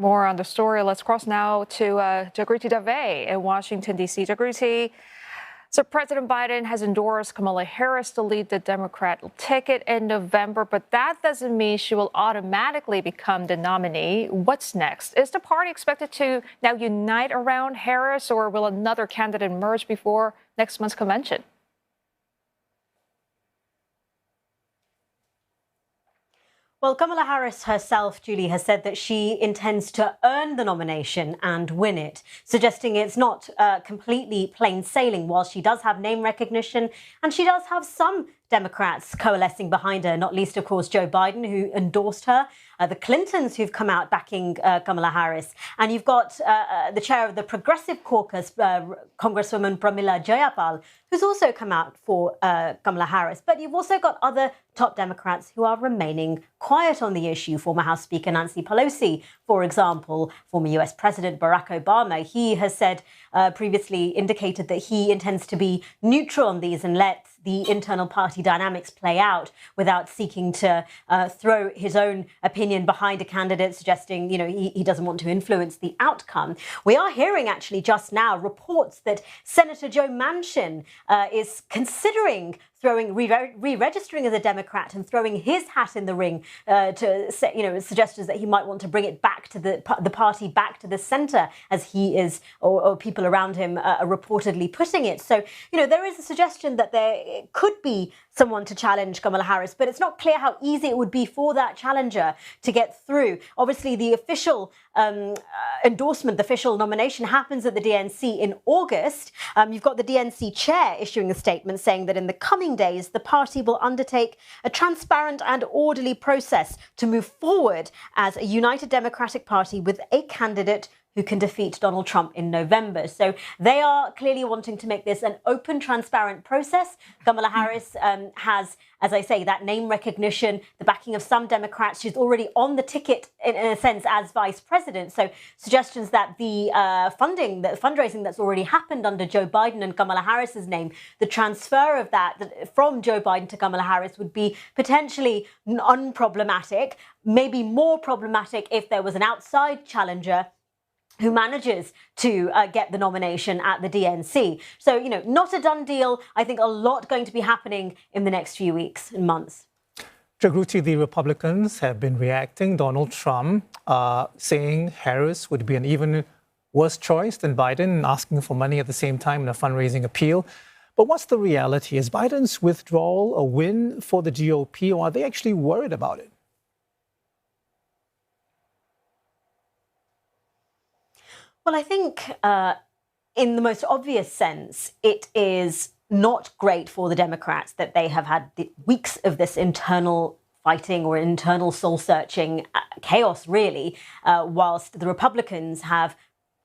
more on the story. Let's cross now to Jagruti Dave in Washington, D.C. Jagruti, so President Biden has endorsed Kamala Harris to lead the Democrat ticket in November, but that doesn't mean she will automatically become the nominee. What's next? Is the party expected to now unite around Harris, or will another candidate emerge before next month's convention? Well, Kamala Harris herself, Julie, has said that she intends to earn the nomination and win it, suggesting it's not completely plain sailing. While she does have name recognition and she does have some Democrats coalescing behind her, not least, of course, Joe Biden, who endorsed her, the Clintons, who've come out backing Kamala Harris. And you've got the chair of the Progressive Caucus, Congresswoman Pramila Jayapal, who's also come out for Kamala Harris. But you've also got other top Democrats who are remaining quiet on the issue. Former House Speaker Nancy Pelosi, for example, former US President Barack Obama, he has said previously indicated that he intends to be neutral on these and let the internal party dynamics play out without seeking to throw his own opinion behind a candidate, suggesting, he doesn't want to influence the outcome. We are hearing actually just now reports that Senator Joe Manchin is considering re-registering as a Democrat and throwing his hat in the ring to say, suggestions that he might want to bring it back to the party back to the center, as he is, or people around him are reportedly putting it. So, there is a suggestion that there could be someone to challenge Kamala Harris, but it's not clear how easy it would be for that challenger to get through. Obviously, the official endorsement, the official nomination happens at the DNC in August. You've got the DNC chair issuing a statement saying that in the coming days, the party will undertake a transparent and orderly process to move forward as a united Democratic Party with a candidate who can defeat Donald Trump in November. So they are clearly wanting to make this an open, transparent process. Kamala Harris has, as I say, that name recognition, the backing of some Democrats. She's already on the ticket, in a sense, as vice president. So suggestions that the fundraising that's already happened under Joe Biden and Kamala Harris's name, the transfer of that from Joe Biden to Kamala Harris would be potentially unproblematic, maybe more problematic if there was an outside challenger who manages to get the nomination at the DNC. So, not a done deal. I think a lot going to be happening in the next few weeks and months. Jagruti, the Republicans have been reacting. Donald Trump saying Harris would be an even worse choice than Biden, asking for money at the same time in a fundraising appeal. But what's the reality? Is Biden's withdrawal a win for the GOP, or are they actually worried about it? Well, I think in the most obvious sense, it is not great for the Democrats that they have had weeks of this internal fighting or internal soul-searching chaos, really, whilst the Republicans have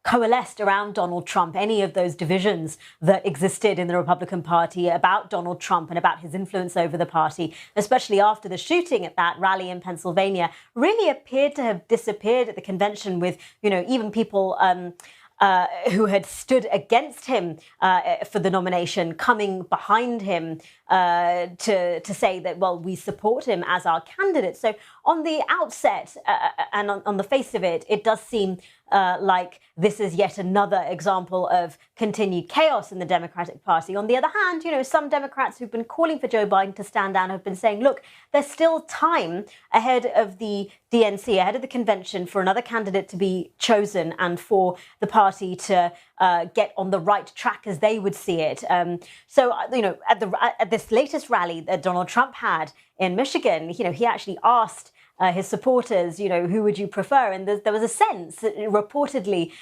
coalesced around Donald Trump. Any of those divisions that existed in the Republican Party about Donald Trump and about his influence over the party, especially after the shooting at that rally in Pennsylvania, really appeared to have disappeared at the convention, with, even people who had stood against him for the nomination coming behind him to say that, well, we support him as our candidate. So on the outset and on the face of it, it does seem like this is yet another example of continued chaos in the Democratic Party. On the other hand, some Democrats who've been calling for Joe Biden to stand down have been saying, look, there's still time ahead of the DNC, ahead of the convention, for another candidate to be chosen and for the party to get on the right track as they would see it. So, at this latest rally that Donald Trump had in Michigan, he actually asked his supporters, who would you prefer? And there was a sense, reportedly,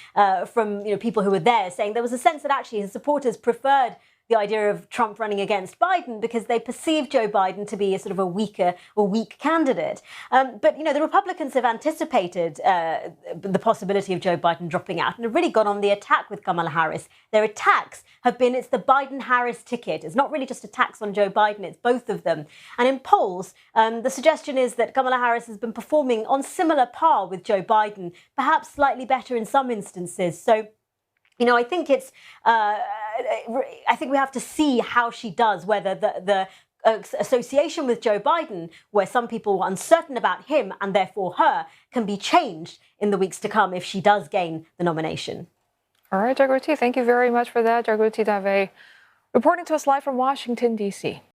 from people who were there, saying there was a sense that actually his supporters preferred the idea of Trump running against Biden because they perceived Joe Biden to be a sort of a weak candidate. But, the Republicans have anticipated the possibility of Joe Biden dropping out and have really gone on the attack with Kamala Harris. Their attacks have been, it's the Biden-Harris ticket. It's not really just attacks on Joe Biden, it's both of them. And in polls, the suggestion is that Kamala Harris has been performing on similar par with Joe Biden, perhaps slightly better in some instances. So, I think I think we have to see how she does, whether the association with Joe Biden, where some people were uncertain about him and therefore her, can be changed in the weeks to come if she does gain the nomination. All right, Jagruti, thank you very much for that. Jagruti Dave reporting to us live from Washington, D.C.